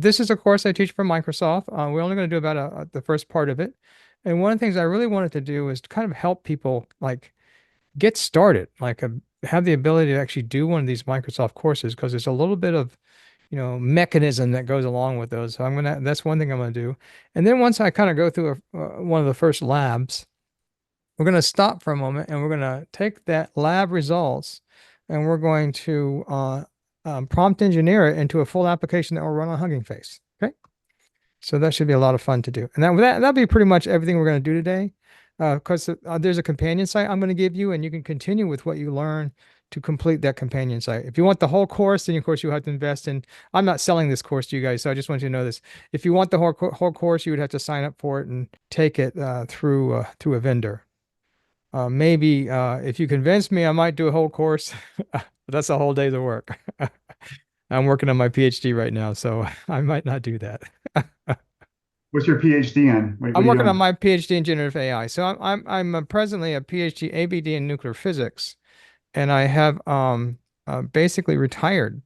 This is a course I teach from Microsoft. We're only going to do about the first part of it. And one of the things I really wanted to do is to kind of help people like get started, have the ability to actually do one of these Microsoft courses because there's a little bit of, mechanism that goes along with those. So that's one thing I'm going to do. And then once I kind of go through one of the first labs, we're going to stop for a moment and we're going to take that lab results and we're going to prompt engineer it into a full application that will run on Hugging Face. Okay. So that should be a lot of fun to do. And that'll be pretty much everything we're going to do today. Because there's a companion site I'm going to give you, and you can continue with what you learn to complete that companion site. If you want the whole course, then of course you have to invest in. I'm not selling this course to you guys, so I just want you to know this. If you want the whole course, you would have to sign up for it and take it through a vendor. Maybe if you convince me, I might do a whole course. But that's a whole day's of work. I'm working on my PhD right now, so I might not do that. What's your PhD in? What I'm are you working on doing? my PhD in generative AI. So I'm presently a PhD ABD in nuclear physics, and I have basically retired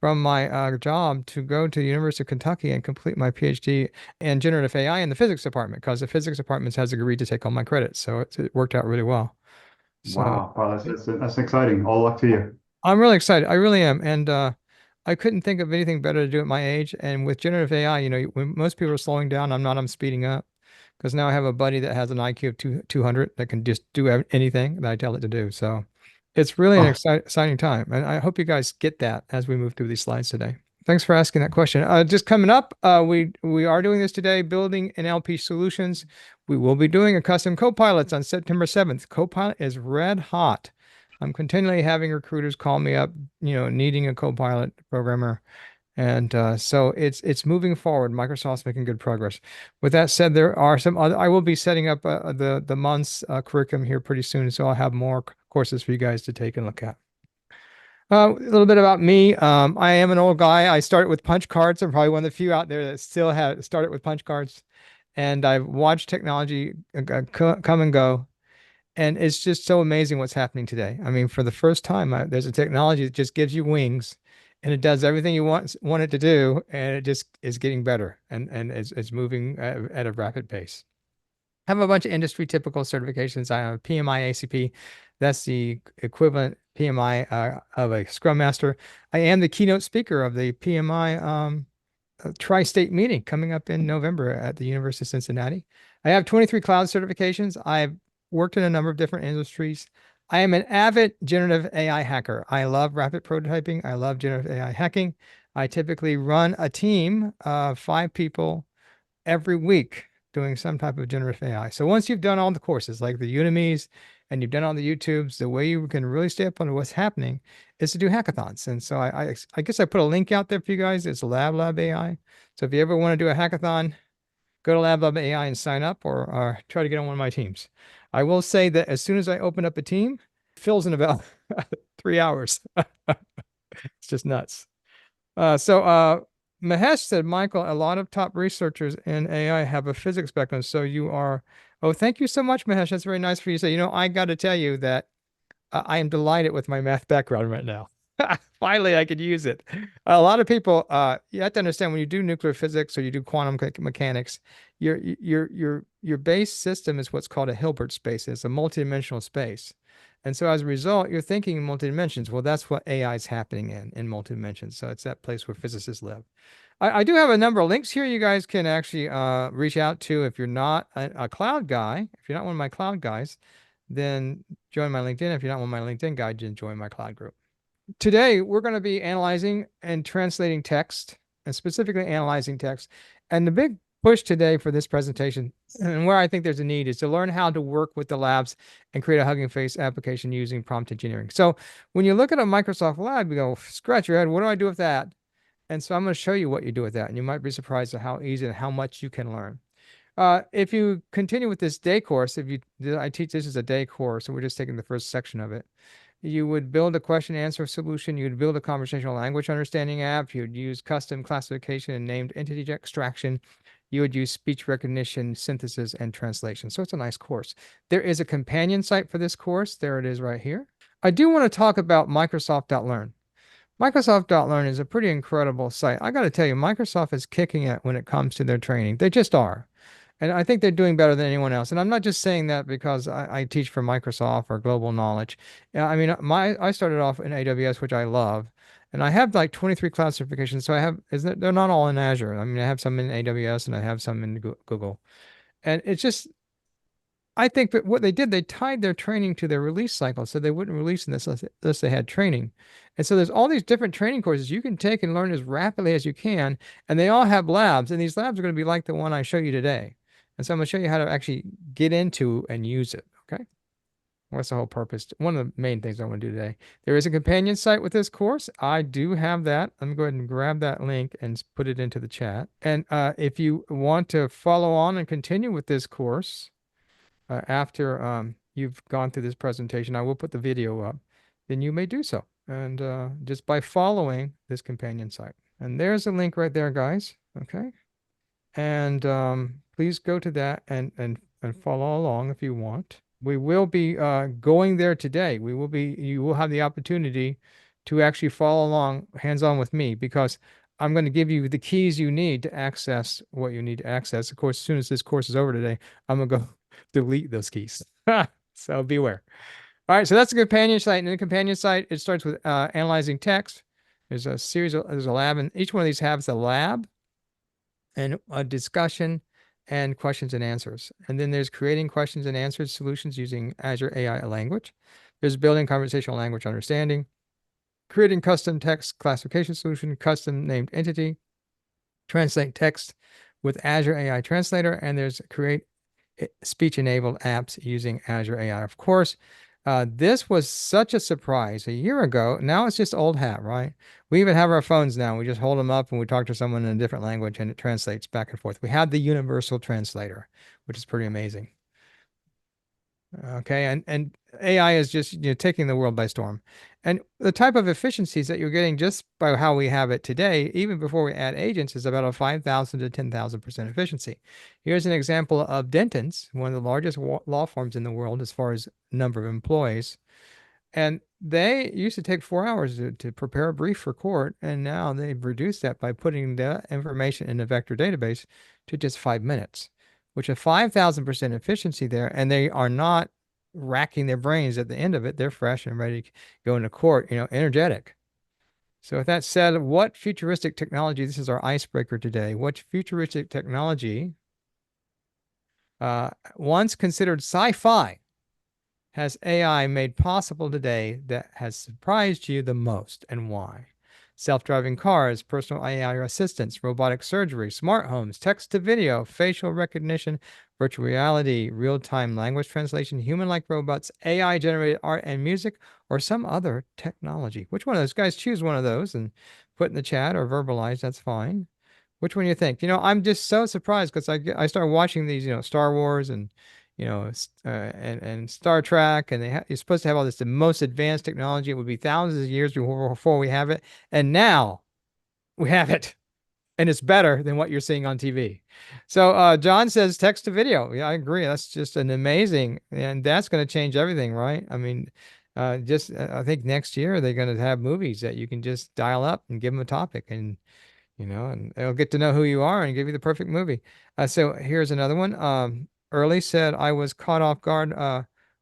from my job to go to the University of Kentucky and complete my PhD in generative AI in the physics department because the physics department has agreed to take all my credits. So it worked out really well. So Wow, wow, that's exciting. All luck to you. I'm really excited. I really am. And I couldn't think of anything better to do at my age. And with generative AI, when most people are slowing down, I'm not, I'm speeding up because now I have a buddy that has an IQ of 200 that can just do anything that I tell it to do. So it's really an Oh, exciting time. And I hope you guys get that as we move through these slides today. Thanks for asking that question. Just coming up, we are doing this today, building NLP solutions. We will be doing a custom Copilots on September 7th. Copilot is red hot. I'm continually having recruiters call me up, needing a Copilot programmer. And so it's moving forward. Microsoft's making good progress. With that said, there are some other. I will be setting up the month's curriculum here pretty soon, so I'll have more courses for you guys to take and look at. A little bit about me. I am an old guy. I started with punch cards. I'm probably one of the few out there that still have started with punch cards, and I've watched technology come and go. And it's just so amazing what's happening today. I mean, for the first time, there's a technology that just gives you wings and it does everything you want it to do, and it just is getting better and it's moving at a rapid pace. I have a bunch of industry typical certifications. I have a PMI ACP. That's the equivalent PMI of a Scrum Master. I am the keynote speaker of the PMI tri-state meeting coming up in November at the University of Cincinnati. I have 23 cloud certifications. I've worked in a number of different industries. I am an avid generative AI hacker. I love rapid prototyping. I love generative AI hacking. I typically run a team of 5 people every week doing some type of generative AI. So once you've done all the courses, like the Udemy's and you've done all the YouTubes, the way you can really stay up on what's happening is to do hackathons. And so I guess I put a link out there for you guys. It's Lab AI. So if you ever want to do a hackathon, go to Lab AI and sign up or try to get on one of my teams. I will say that as soon as I open up a team, it fills in about 3 hours. It's just nuts. So Mahesh said, Michael, a lot of top researchers in AI have a physics background. So you are, oh, thank you so much, Mahesh. That's very nice for you to say. I got to tell you that I am delighted with my math background right now. Finally, I could use it. A lot of people, you have to understand when you do nuclear physics or you do quantum mechanics, your base system is what's called a Hilbert space. It's a multidimensional space. And so as a result, you're thinking in multidimensions. Well, that's what AI is happening in multidimensions. So it's that place where physicists live. I do have a number of links here you guys can actually reach out to if you're not a cloud guy, if you're not one of my cloud guys, then join my LinkedIn. If you're not one of my LinkedIn guys, then join my cloud group. Today, we're going to be analyzing and translating text, and specifically analyzing text. And the big push today for this presentation, and where I think there's a need, is to learn how to work with the labs and create a Hugging Face application using prompt engineering. So when you look at a Microsoft lab, you go, scratch your head, what do I do with that? And so I'm going to show you what you do with that. And you might be surprised at how easy and how much you can learn. If you continue with this day course, I teach this as a day course, so we're just taking the first section of it. You would build a question answer solution. You'd build a conversational language understanding app. You'd use custom classification and named entity extraction. You would use speech recognition, synthesis, and translation. So it's a nice course. There is a companion site for this course. There it is right here. I do want to talk about Microsoft.Learn. Microsoft.learn is a pretty incredible site. I got to tell you, Microsoft is kicking it when it comes to their training. They just are. And I think they're doing better than anyone else. And I'm not just saying that because I teach for Microsoft or Global Knowledge. Yeah, I mean, I started off in AWS, which I love, and I have like 23 cloud certifications. So I have, is that they're not all in Azure. I mean, I have some in AWS and I have some in Google. And it's just, I think that what they did, they tied their training to their release cycle, so they wouldn't release this unless they had training. And so there's all these different training courses you can take and learn as rapidly as you can, and they all have labs, and these labs are going to be like the one I show you today. And so I'm going to show you how to actually get into and use it. Okay. What's the whole purpose? One of the main things I want to do today. There is a companion site with this course. I do have that. I'm going to go ahead and grab that link and put it into the chat. And if you want to follow on and continue with this course, after you've gone through this presentation, I will put the video up, then you may do so. And just by following this companion site. And there's a link right there, guys. Okay. And please go to that and follow along if you want. We will be going there today. You will have the opportunity to actually follow along hands-on with me because I'm going to give you the keys you need to access what you need to access. Of course, as soon as this course is over today, I'm going to go delete those keys. So beware. All right, so that's the companion site. And in the companion site, it starts with analyzing text. There's a lab, and each one of these has a lab and a discussion and questions and answers. And then there's creating questions and answers solutions using Azure AI language. There's building conversational language understanding, creating custom text classification solution, custom named entity, translate text with Azure AI Translator, and there's create speech-enabled apps using Azure AI. Of course, this was such a surprise a year ago. Now it's just old hat, right? We even have our phones now. We just hold them up and we talk to someone in a different language and it translates back and forth. We have the universal translator, which is pretty amazing. Okay, and AI is just taking the world by storm. And the type of efficiencies that you're getting just by how we have it today, even before we add agents, is about a 5,000 to 10,000% efficiency. Here's an example of Dentons, one of the largest law firms in the world as far as number of employees. And they used to take 4 hours to prepare a brief for court, and now they've reduced that by putting the information in a vector database to just 5 minutes, which is 5,000% efficiency there. And they are not racking their brains at the end of it. They're fresh and ready to go into court, energetic. So with that said, what futuristic technology, this is our icebreaker today, what futuristic technology, once considered sci-fi, has AI made possible today that has surprised you the most and why? Self-driving cars, personal AI assistants, robotic surgery, smart homes, text to video, facial recognition, virtual reality, real-time language translation, human-like robots, AI-generated art and music, or some other technology. Which one of those? Guys, choose one of those and put in the chat or verbalize. That's fine. Which one do you think? I'm just so surprised because I started watching these, Star Wars and and Star Trek, and you're supposed to have all this the most advanced technology. It would be thousands of years before we have it, and now we have it, and it's better than what you're seeing on TV. So John says text to video. Yeah, I agree. That's just an amazing, and that's going to change everything, right? I mean, just I think next year they're going to have movies that you can just dial up and give them a topic, and and they'll get to know who you are and give you the perfect movie. So here's another one. Early said, I was caught off guard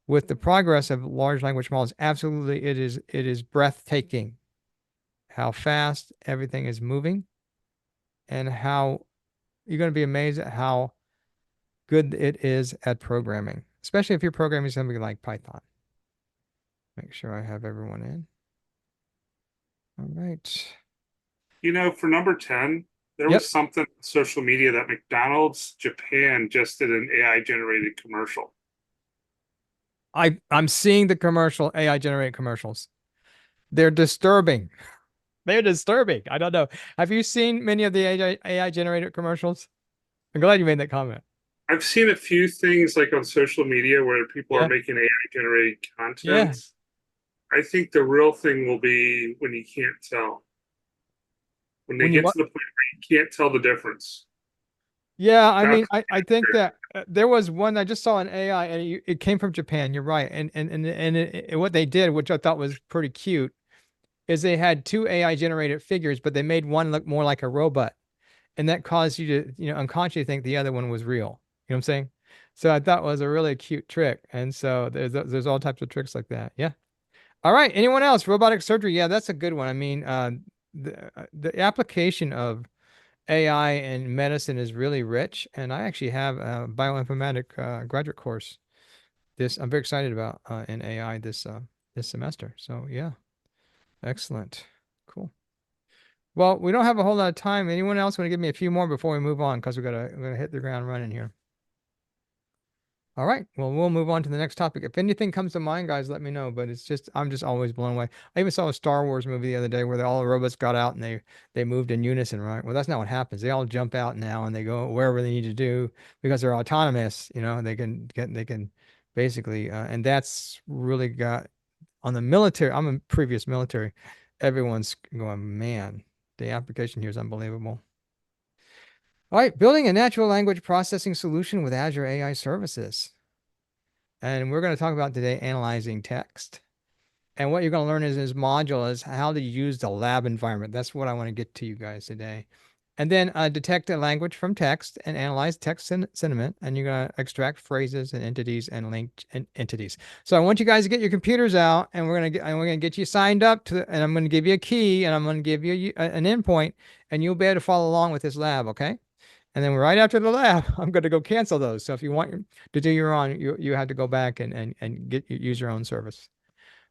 with the progress of large language models. Absolutely, it is breathtaking how fast everything is moving and how you're going to be amazed at how good it is at programming, especially if you're programming something like Python. Make sure I have everyone in. All right. For number 10, there Yep. was something on social media that McDonald's Japan just did an AI generated commercial. I'm seeing the commercial AI generated commercials. They're disturbing. They're disturbing. I don't know. Have you seen many of the AI generated commercials? I'm glad you made that comment. I've seen a few things like on social media where people Yeah. are making AI generated Yeah. content. I think the real thing will be when you can't tell. When they When you get what? to the point where you can't tell the difference. Yeah, I mean, That's I think that there was one I just saw an AI and it came from Japan. You're right. And what they did, which I thought was pretty cute, is they had two AI generated figures, but they made one look more like a robot. And that caused you to, unconsciously think the other one was real. You know what I'm saying? So I thought it was a really cute trick. And so there's all types of tricks like that. Yeah. All right. Anyone else? Robotic surgery. Yeah, that's a good one. I mean, the application of AI in medicine is really rich, and I actually have a bioinformatic graduate course. I'm very excited about in AI this semester. So yeah, excellent, cool. Well, we don't have a whole lot of time. Anyone else want to give me a few more before we move on? Because we're gonna hit the ground running here. All right. Well, we'll move on to the next topic. If anything comes to mind, guys, let me know. But I'm just always blown away. I even saw a Star Wars movie the other day where all the robots got out and they moved in unison, right? Well, that's not what happens. They all jump out now and they go wherever they need to do because they're autonomous. They can basically, and that's really got on the military. I'm a previous military. Everyone's going, man, the application here is unbelievable. All right, building a natural language processing solution with Azure AI services. And we're going to talk about today analyzing text. And what you're going to learn is this module is how to use the lab environment. That's what I want to get to you guys today. And then detect a language from text and analyze text sentiment. And you're going to extract phrases and entities and linked entities. So I want you guys to get your computers out, and we're going to get you signed up and I'm going to give you a key, and I'm going to give you an endpoint, and you'll be able to follow along with this lab. Okay. And then right after the lab, I'm going to go cancel those. So if you want to do your own, you have to go back and use your own service.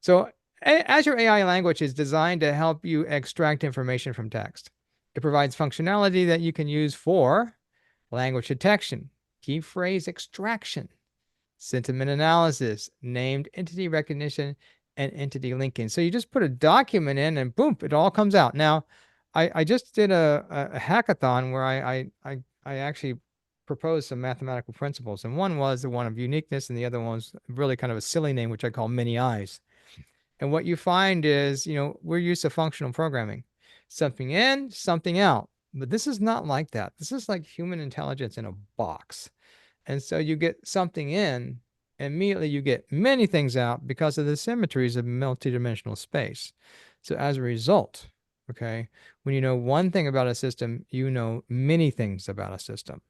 So Azure AI language is designed to help you extract information from text. It provides functionality that you can use for language detection, key phrase extraction, sentiment analysis, named entity recognition, and entity linking. So you just put a document in and boom, it all comes out. Now, I just did a hackathon where I actually proposed some mathematical principles. And one was the one of uniqueness, and the other one was really kind of a silly name, which I call many eyes. And what you find is, we're used to functional programming, something in, something out. But this is not like that. This is like human intelligence in a box. And so you get something in, immediately you get many things out because of the symmetries of multidimensional space. So as a result, okay, when you know one thing about a system, you know many things about a system.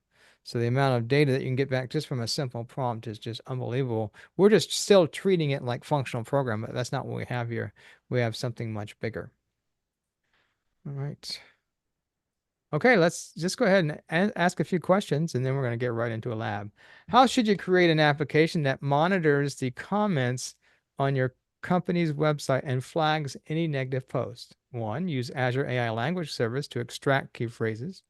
So the amount of data that you can get back just from a simple prompt is just unbelievable. We're just still treating it like functional program, but that's not what we have here. We have something much bigger. All right. Okay, let's just go ahead and ask a few questions, and then we're going to get right into a lab. How should you create an application that monitors the comments on your company's website and flags any negative posts? 1, use Azure AI Language Service to extract key phrases.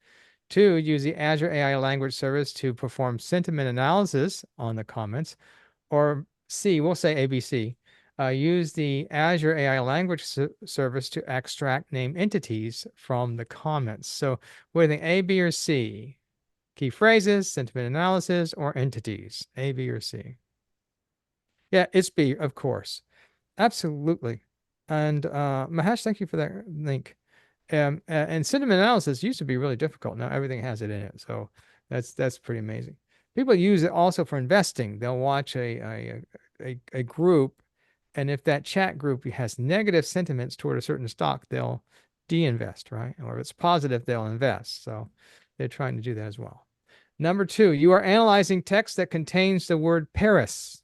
2, use the Azure AI Language Service to perform sentiment analysis on the comments. Or C, we'll say ABC. Use the Azure AI Language Service to extract name entities from the comments. So what do you think, A, B, or C? Key phrases, sentiment analysis, or entities? A, B, or C? Yeah, it's B, of course. Absolutely. And Mahesh, thank you for that link. And sentiment analysis used to be really difficult. Now everything has it in it. So that's pretty amazing. People use it also for investing. They'll watch a group, and if that chat group has negative sentiments toward a certain stock, they'll de-invest, right? Or if it's positive, they'll invest. So they're trying to do that as well. Number 2, you are analyzing text that contains the word Paris.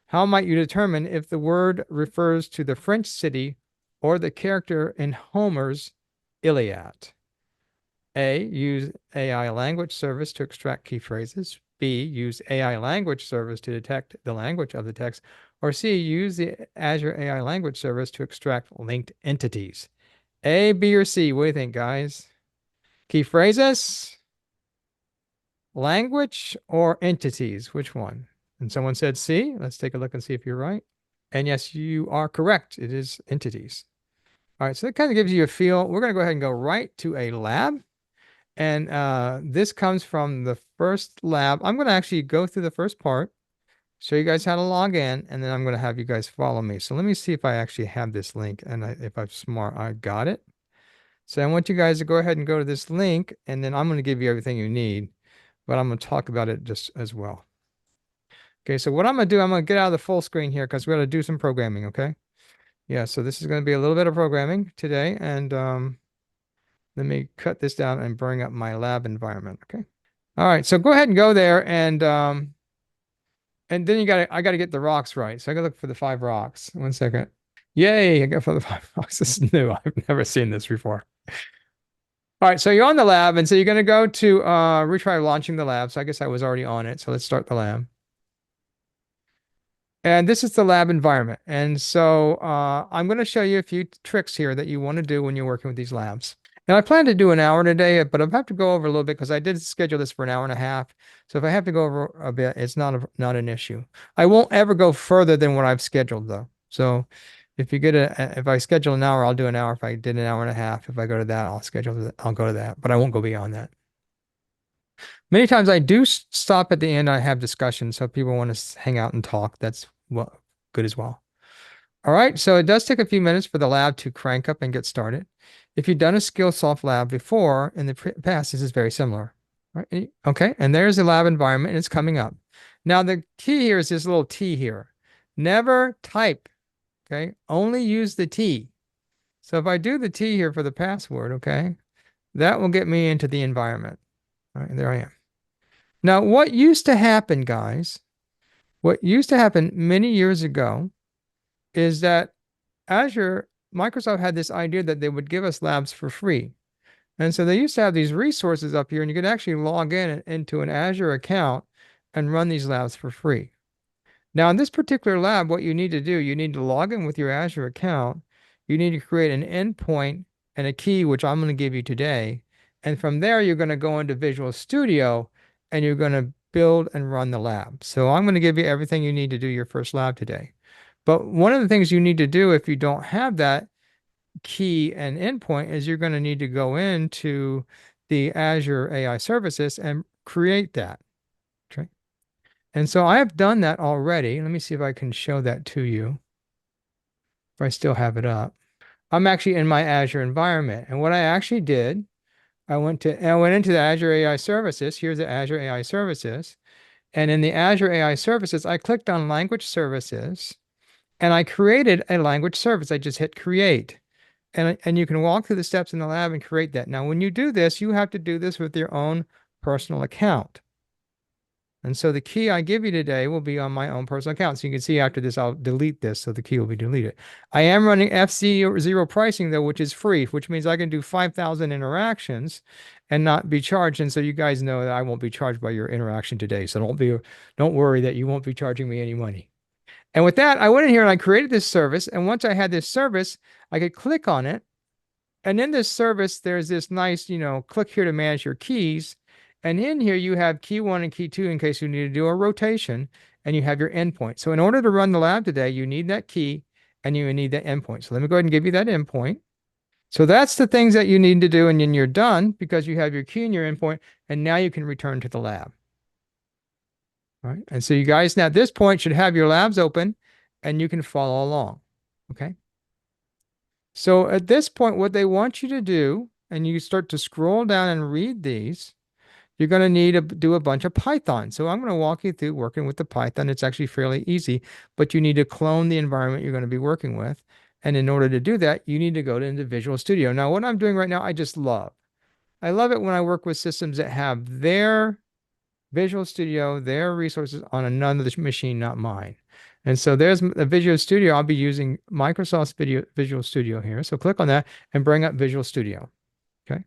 How might you determine if the word refers to the French city or the character in Homer's Iliad? A, use AI language service to extract key phrases. B, use AI language service to detect the language of the text. Or C, use the Azure AI language service to extract linked entities. A, B, or C? What do you think, guys? Key phrases, language, or entities? Which one? And someone said C. Let's take a look and see if you're right. And yes, you are correct. It is entities. All right, so that kind of gives you a feel. We're going to go ahead and go right to a lab. And this comes from the first lab. I'm going to actually go through the first part, show you guys how to log in, and then I'm going to have you guys follow me. So let me see if I actually have this link. And if I'm smart, I got it. So I want you guys to go ahead and go to this link, and then I'm going to give you everything you need, but I'm going to talk about it just as well. Okay, so what I'm going to do, I'm going to get out of the full screen here because we're going to do some programming, okay? Yeah, so this is going to be a little bit of programming today, and let me cut this down and bring up my lab environment. Okay. All right, so go ahead and go there, and then I gotta get the rocks right. So I gotta look for the 5 rocks. 1 second. Yay, I got for the 5 rocks. This is new. I've never seen this before. All right, so you're on the lab, and so you're gonna go to retry launching the lab. So I guess I was already on it. So let's start the lab. And this is the lab environment. And so I'm going to show you a few tricks here that you want to do when you're working with these labs. And I plan to do an hour today, but I'll have to go over a little bit because I did schedule this for an hour and a half. So if I have to go over a bit, it's not an issue. I won't ever go further than what I've scheduled though. So if I schedule an hour, I'll do an hour. If I did an hour and a half, if I go to that, I'll go to that, but I won't go beyond that. Many times I do stop at the end. I have discussions, so if people want to hang out and talk. That's good as well. All right, so it does take a few minutes for the lab to crank up and get started. If you've done a Skillsoft lab before in the past, this is very similar. Right? Okay, and there's the lab environment, and it's coming up. Now the key here is this little T here. Never type. Okay, only use the T. So if I do the T here for the password, okay, that will get me into the environment. All right, there I am. Now, what used to happen, guys, what used to happen many years ago is that Microsoft had this idea that they would give us labs for free. And so they used to have these resources up here, and you could actually log into an Azure account and run these labs for free. Now, in this particular lab, what you need to do, you need to log in with your Azure account. You need to create an endpoint and a key, which I'm going to give you today. And from there, you're going to go into Visual Studio and you're going to build and run the lab. So I'm going to give you everything you need to do your first lab today. But one of the things you need to do if you don't have that key and endpoint is you're going to need to go into the Azure AI services and create that. Okay. And so I have done that already. Let me see if I can show that to you. If I still have it up. I'm actually in my Azure environment. And what I actually did, I went into the Azure AI services. Here's the Azure AI services. And in the Azure AI services, I clicked on language services and I created a language service. I just hit create. And you can walk through the steps in the lab and create that. Now, when you do this, you have to do this with your own personal account. And so the key I give you today will be on my own personal account. So you can see after this, I'll delete this, so the key will be deleted. I am running FC0 pricing though, which is free, which means I can do 5,000 interactions and not be charged. And so you guys know that I won't be charged by your interaction today. So don't worry that you won't be charging me any money. And with that, I went in here and I created this service. And once I had this service, I could click on it. And in this service, there's this nice, click here to manage your keys. And in here, you have key 1 and key 2 in case you need to do a rotation, and you have your endpoint. So in order to run the lab today, you need that key and you need that endpoint. So let me go ahead and give you that endpoint. So that's the things that you need to do, and then you're done because you have your key and your endpoint, and now you can return to the lab. All right. And so you guys now at this point should have your labs open and you can follow along. Okay. So at this point, what they want you to do, and you start to scroll down and read these, you're going to need to do a bunch of Python. So I'm going to walk you through working with the Python. It's actually fairly easy, but you need to clone the environment you're going to be working with. And in order to do that, you need to go into Visual Studio. Now, what I'm doing right now, I just love. I love it when I work with systems that have their Visual Studio, their resources on another machine, not mine. And so there's a Visual Studio. I'll be using Microsoft's Visual Studio here. So click on that and bring up Visual Studio. Okay.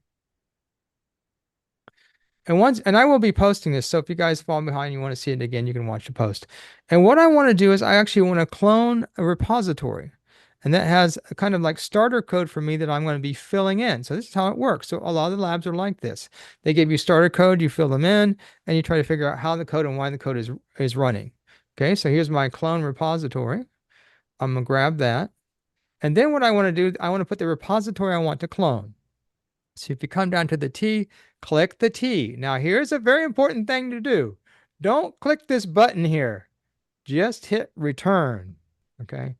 And I will be posting this. So if you guys fall behind, you want to see it again, you can watch the post. And what I want to do is I actually want to clone a repository. And that has a kind of like starter code for me that I'm going to be filling in. So this is how it works. So a lot of the labs are like this. They give you starter code, you fill them in, and you try to figure out how the code and why the code is running. Okay, so here's my clone repository. I'm going to grab that. And then what I want to do, I want to put the repository I want to clone. So if you come down to the T, click the T. Now here's a very important thing to do. Don't click this button here. Just hit return. Okay.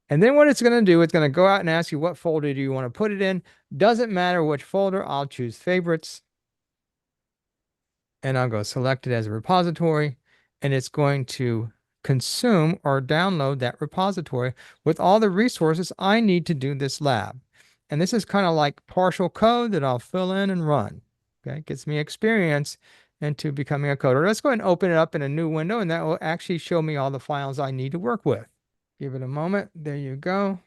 And then what it's going to do, it's going to go out and ask you what folder do you want to put it in. Doesn't matter which folder. I'll choose favorites. And I'll go select it as a repository. And it's going to consume or download that repository with all the resources I need to do this lab. And this is kind of like partial code that I'll fill in and run. Okay, it gets me experience into becoming a coder. Let's go ahead and open it up in a new window, and that will actually show me all the files I need to work with. Give it a moment. There you go.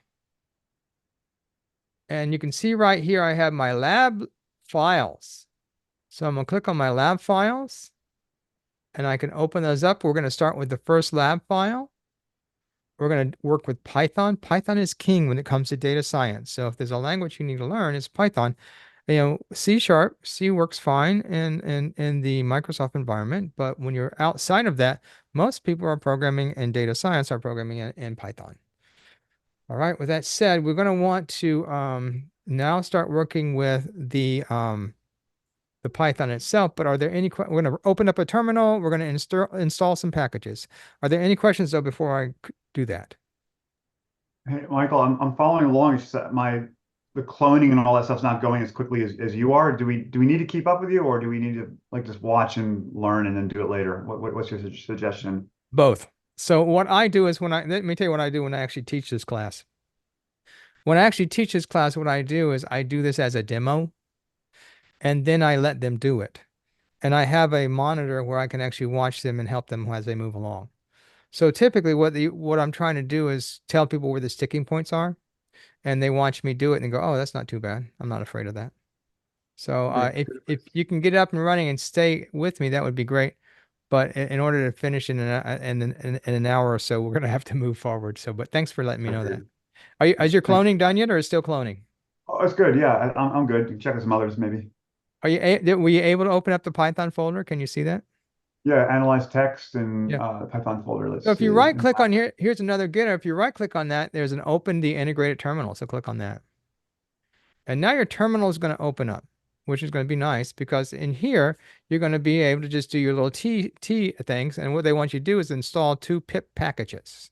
And you can see right here, I have my lab files. So I'm going to click on my lab files, and I can open those up. We're going to start with the first lab file. We're going to work with Python. Python is king when it comes to data science. So if there's a language you need to learn, it's Python. You know, C#, C works fine in the Microsoft environment, but when you're outside of that, most people are programming in data science are programming in Python. All right, with that said, we're going to want to now start working with the Python itself, but are there any, we're going to open up a terminal, we're going to install some packages. Are there any questions though before I do that? Hey, Michael, I'm following along. It's just that the cloning and all that stuff's not going as quickly as you are. Do we need to keep up with you, or do we need to like just watch and learn and then do it later? What's your suggestion? Both. So what I do is let me tell you what I do when I actually teach this class. When I actually teach this class, what I do is I do this as a demo, and then I let them do it. And I have a monitor where I can actually watch them and help them as they move along. So typically what I'm trying to do is tell people where the sticking points are, and they watch me do it and go, oh, that's not too bad. I'm not afraid of that. So if you can get up and running and stay with me, that would be great. But in order to finish in an hour or so, we're going to have to move forward. So, but thanks for letting me know that. Is your Thanks. cloning done yet, or is still cloning? Oh, it's good. Yeah, I'm good. Check with some others maybe. Were you able to open up the Python folder? Can you see that? Yeah, analyze text and Yeah. Python folder. Let's So if you see. right click on here, here's another getter. If you right click on that, there's an open the integrated terminal. So click on that. And now your terminal is going to open up, which is going to be nice because in here, you're going to be able to just do your little T things. And what they want you to do is install 2 pip packages.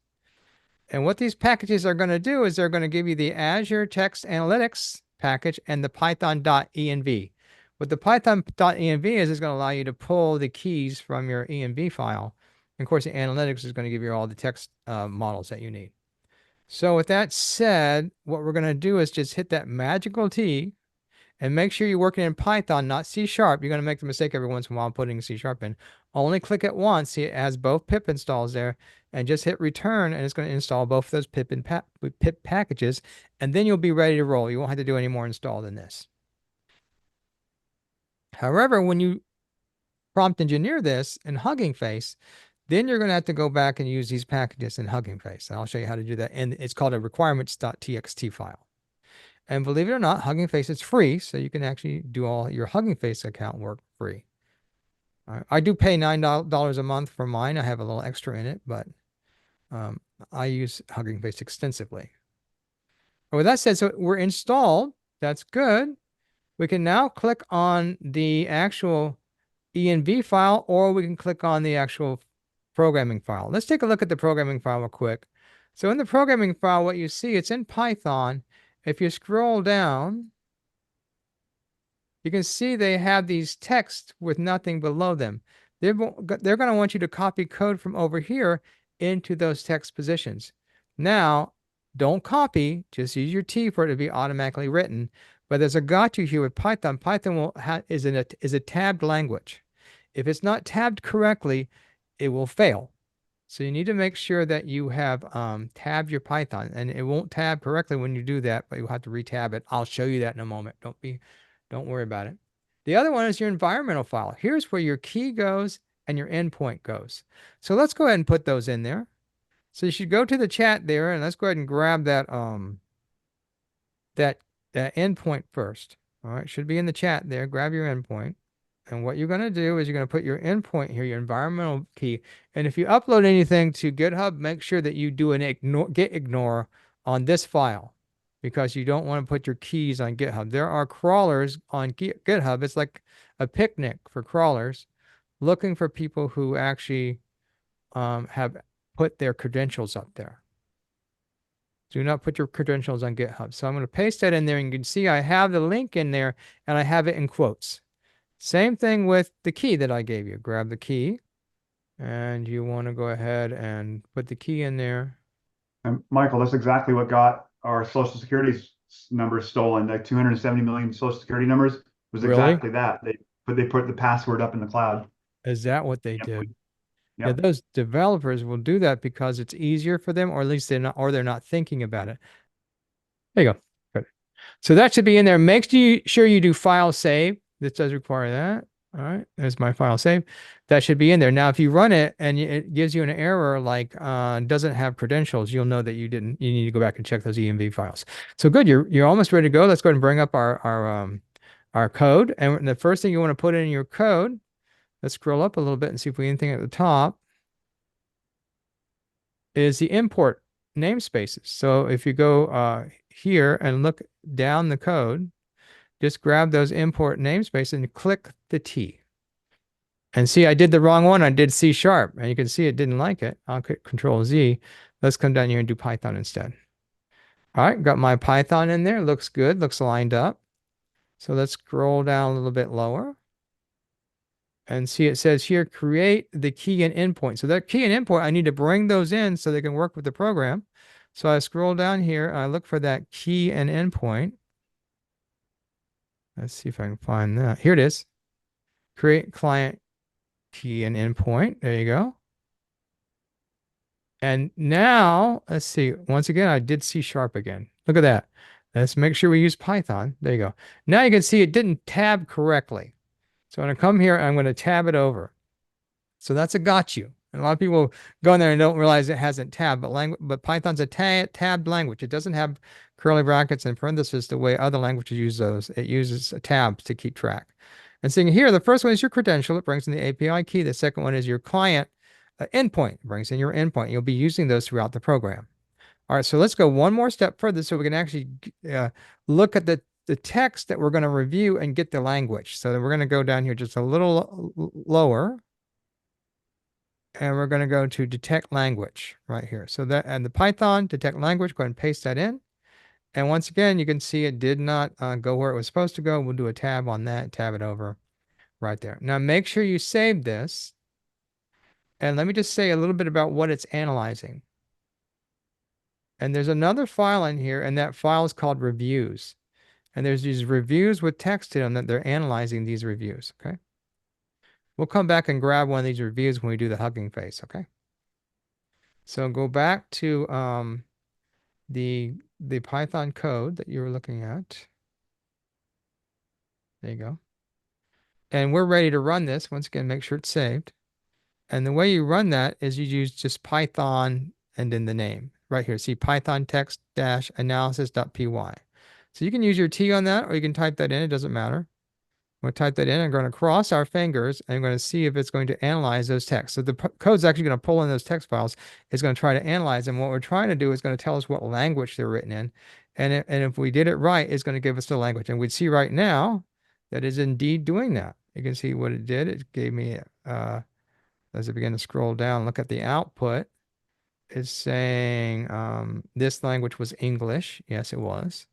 And what these packages are going to do is they're going to give you the Azure Text Analytics package and the python.env. What the python.env is going to allow you to pull the keys from your env file. And of course, the analytics is going to give you all the text models that you need. So with that said, what we're going to do is just hit that magical T and make sure you're working in Python, not C#. You're going to make the mistake every once in a while putting C# in. Only click it once. See, it has both pip installs there, and just hit return, and it's going to install both of those pip packages, and then you'll be ready to roll. You won't have to do any more install than this. However, when you prompt engineer this in Hugging Face, then you're going to have to go back and use these packages in Hugging Face. And I'll show you how to do that. And it's called a requirements.txt file. And believe it or not, Hugging Face is free, so you can actually do all your Hugging Face account work free. I do pay $9 a month for mine. I have a little extra in it, but I use Hugging Face extensively. With that said, so we're installed. That's good. We can now click on the actual env file, or we can click on the actual programming file. Let's take a look at the programming file real quick. So in the programming file, what you see, it's in Python. If you scroll down, you can see they have these texts with nothing below them. They're going to want you to copy code from over here into those text positions. Now, don't copy, just use your T for it to be automatically written. But there's a gotcha here with Python. Python is a tabbed language. If it's not tabbed correctly, it will fail. So you need to make sure that you have tabbed your Python, and it won't tab correctly when you do that, but you'll have to retab it. I'll show you that in a moment. Don't worry about it. The other one is your environmental file. Here's where your key goes and your endpoint goes. So let's go ahead and put those in there. So you should go to the chat there, and let's go ahead and grab that endpoint first. All right, should be in the chat there. Grab your endpoint. And what you're going to do is you're going to put your endpoint here, your environmental key. And if you upload anything to GitHub, make sure that you do an git ignore on this file, because you don't want to put your keys on GitHub. There are crawlers on GitHub. It's like a picnic for crawlers looking for people who actually have put their credentials up there. Do not put your credentials on GitHub. So I'm going to paste that in there, and you can see I have the link in there, and I have it in quotes. Same thing with the key that I gave you. Grab the key, And you want to go ahead and put the key in there. And Michael, that's exactly what got our social security numbers stolen. Like 270 million social security numbers was Really? exactly that. They put the password up in the cloud. Is that what they Yep. did? Yeah, Yep. those developers will do that because it's easier for them, or at least they're not thinking about it. There you go. Good. So that should be in there. Make sure you do file save. This does require that. All right, there's my file save. That should be in there. Now, if you run it and it gives you an error like doesn't have credentials, you'll know that you need to go back and check those EMV files. So good, you're almost ready to go. Let's go ahead and bring up our code. And the first thing you want to put in your code, let's scroll up a little bit and see if we have anything at the top, is the import namespaces. So if you go here and look down the code, just grab those import namespaces and click the T. And see, I did the wrong one. I did C sharp, and you can see it didn't like it. I'll click Control Z. Let's come down here and do Python instead. All right, got my Python in there. Looks good, looks lined up. So let's scroll down a little bit lower and see it says here, create the key and endpoint. So that key and endpoint, I need to bring those in so they can work with the program. So I scroll down here, and I look for that key and endpoint. Let's see if I can find that. Here it is. Create client key and endpoint. There you go. And now, let's see. Once again, I did C sharp again. Look at that. Let's make sure we use Python. There you go. Now you can see it didn't tab correctly. So I'm going to come here and I'm going to tab it over. So that's a got you. And a lot of people go in there and don't realize it hasn't tabbed, but Python's a tabbed language. It doesn't have curly brackets and parentheses the way other languages use those. It uses tabs to keep track. And seeing here, the first one is your credential. It brings in the API key. The second one is your client endpoint. It brings in your endpoint. You'll be using those throughout the program. All right, so let's go one more step further so we can actually look at the text that we're going to review and get the language. So we're going to go down here just a little lower. And we're going to go to detect language right here. So that, and the Python detect language, go ahead and paste that in. And once again, you can see it did not go where it was supposed to go. We'll do a tab on that, tab it over right there. Now make sure you save this. And let me just say a little bit about what it's analyzing. And there's another file in here, and that file is called reviews. And there's these reviews with text in them that they're analyzing these reviews, okay? We'll come back and grab one of these reviews when we do the Hugging Face, okay? So go back to the Python code that you were looking at. There you go. And we're ready to run this. Once again, make sure it's saved. And the way you run that is you use just Python and then the name right here. See Python text dash analysis.py. So you can use your T on that, or you can type that in. It doesn't matter. I'm going to type that in. I'm going to cross our fingers, and I'm going to see if it's going to analyze those texts. So the code's actually going to pull in those text files. It's going to try to analyze them. What we're trying to do is going to tell us what language they're written in. And if we did it right, it's going to give us the language. And we'd see right now that is indeed doing that. You can see what it did. It gave me, as I begin to scroll down, look at the output. It's saying this language was English. Yes, it was.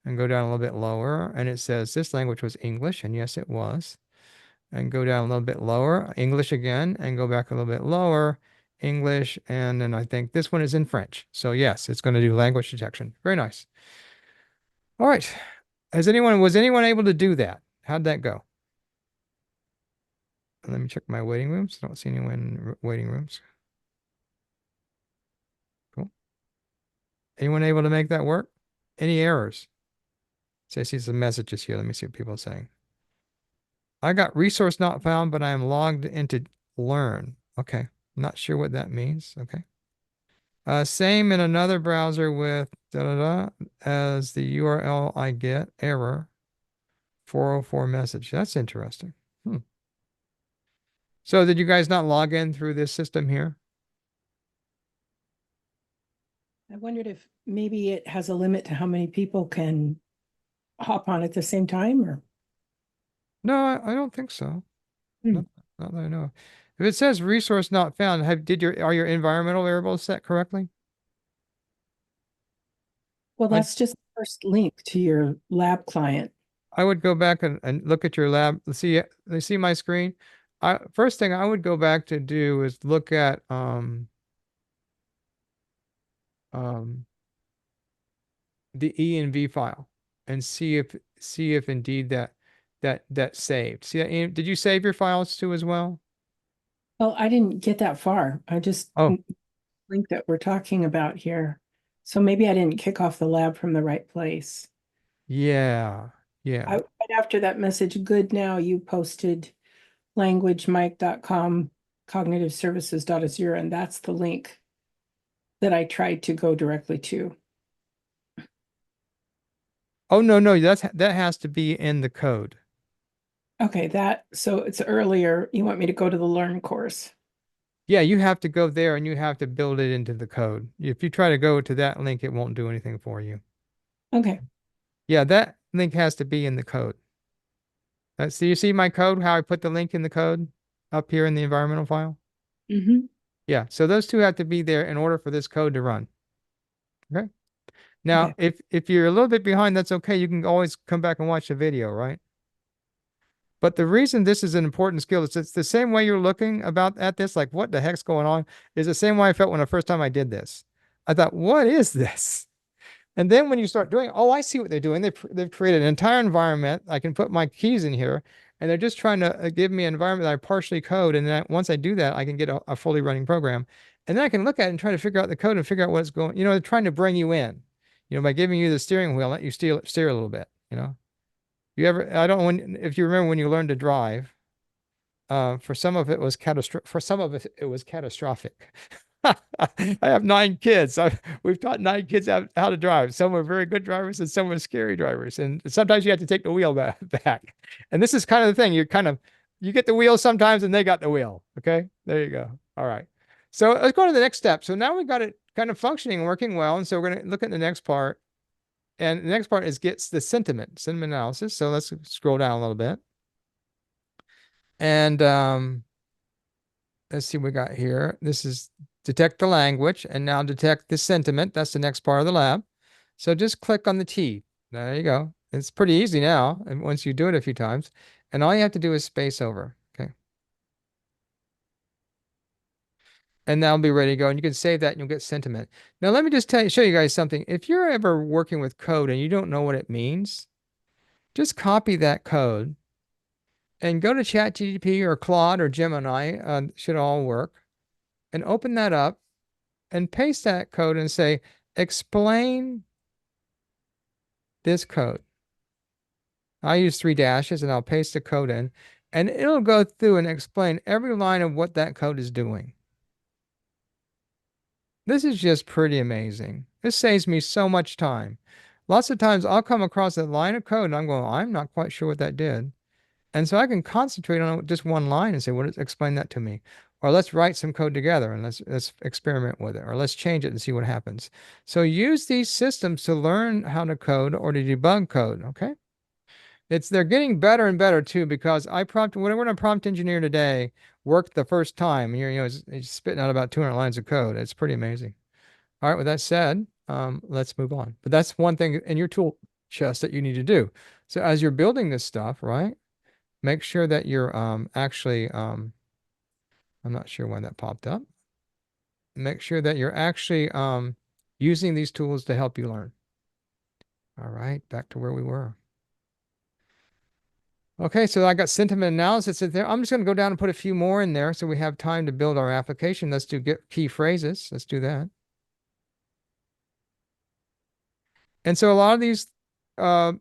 And go down a little bit lower, and it says this language was English, and yes, it was. And go down a little bit lower, English again, and go back a little bit lower, English, and then I think this one is in French. So yes, it's going to do language detection. Very nice. All right. Was anyone able to do that? How'd that go? Let me check my waiting rooms. I don't see anyone in waiting rooms. Cool. Anyone able to make that work? Any errors? So I see some messages here. Let me see what people are saying. I got resource not found, but I am logged into learn. Okay. Not sure what that means. Okay. Same in another browser with da da da as the URL I get error 404 message. That's interesting. So did you guys not log in through this system here? I wondered if maybe it has a limit to how many people can hop on at the same time, or No, I don't think so. Hmm. Not that I know. If it says resource not found, are your environmental variables set correctly? well, that's just the first link to your lab client. I would go back and look at your lab. Let's see my screen. first thing I would go back to do is look at um the ENV file and see if indeed that saved. See that? Did you save your files too as well? Well, I didn't get that far. I just Oh, link that we're talking about here. So maybe I didn't kick off the lab from the right place. yeah. Yeah. Right after that message, good now, you posted languagemike.com cognitiveservices.azure, and that's the link that I tried to go directly to. Oh no, no, that has to be in the code. Okay, so it's earlier. You want me to go to the Learn course? Yeah, you have to go there and you have to build it into the code. If you try to go to that link, it won't do anything for you. Okay. Yeah, that link has to be in the code. So you see my code, how I put the link in the code up here in the environmental file? Mm-hmm. Yeah, so those two have to be there in order for this code to run. Okay. Now, Okay. if you're a little bit behind, that's okay. You can always come back and watch the video, right? But the reason this is an important skill is it's the same way you're looking about at this, like what the heck's going on, is the same way I felt when the first time I did this. I thought, what is this? And then when you start doing, oh, I see what they're doing. They've created an entire environment. I can put my keys in here, and they're just trying to give me an environment that I partially code. And then once I do that, I can get a fully running program. And then I can look at it and try to figure out the code and figure out what's going. They're trying to bring you in, by giving you the steering wheel, let you steer a little bit. You ever? I don't know if you remember when you learned to drive. For some of it was catastrophic. For some of it was catastrophic. I have 9 kids. We've taught 9 kids how to drive. Some were very good drivers and some were scary drivers. And sometimes you have to take the wheel back. And this is kind of the thing. You get the wheel sometimes and they got the wheel. Okay. There you go. All right. So let's go to the next step. So now we got it kind of functioning, working well. And so we're going to look at the next part. And the next part is gets the sentiment analysis. So let's scroll down a little bit. And let's see what we got here. This is detect the language and now detect the sentiment. That's the next part of the lab. So just click on the T. There you go. It's pretty easy now. And once you do it a few times, and all you have to do is space over. Okay. And now I'll be ready to go. And you can save that and you'll get sentiment. Now, let me just show you guys something. If you're ever working with code and you don't know what it means, just copy that code and go to ChatGPT or Claude or Gemini, should all work, and open that up and paste that code and say, explain this code. I use 3 dashes and I'll paste the code in and it'll go through and explain every line of what that code is doing. This is just pretty amazing. This saves me so much time. Lots of times I'll come across a line of code and I'm going, I'm not quite sure what that did. And so I can concentrate on just one line and say, explain that to me. Or let's write some code together and let's experiment with it. Or let's change it and see what happens. So use these systems to learn how to code or to debug code. Okay. They're getting better and better too, because when a prompt engineer today worked the first time, he's spitting out about 200 lines of code. It's pretty amazing. All right. With that said, let's move on. But that's one thing in your tool chest that you need to do. So as you're building this stuff, right? Make sure that you're actually, I'm not sure when that popped up. Make sure that you're actually using these tools to help you learn. All right, back to where we were. Okay, so I got sentiment analysis in there. I'm just going to go down and put a few more in there so we have time to build our application. Let's do get key phrases. Let's do that. And so a lot of these uh,